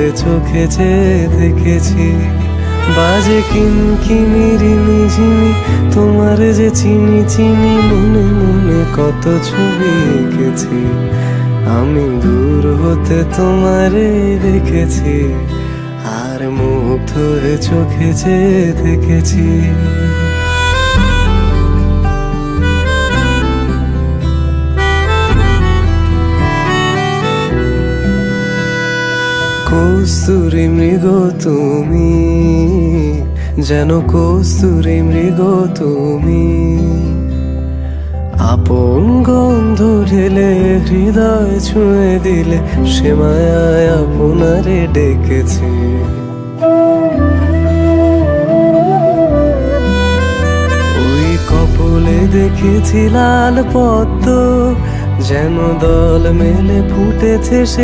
হয়ে চোখে যে দেখেছি। বাজে কিনকিনি রিনি ঝিনি, তোমার যে চিনি চিনি, মনে মনে কত ছবি এঁকেছি। আমি দূর হতে তোমারে দেখেছি, আর মুগ্ধ হয়ে চোখে যে দেখেছি। কস্তুরী মৃগ তুমি, যেন কস্তুরী মৃগ তুমি, আপন গন্ধ ঢেলে হৃদয় ছুঁয়ে দিলে, সে মায়ায় আপনারে ডেকেছি। ওই কপলে দেখেছি লাল পদ্ম, যেন দল মেলে ফুটেছে সে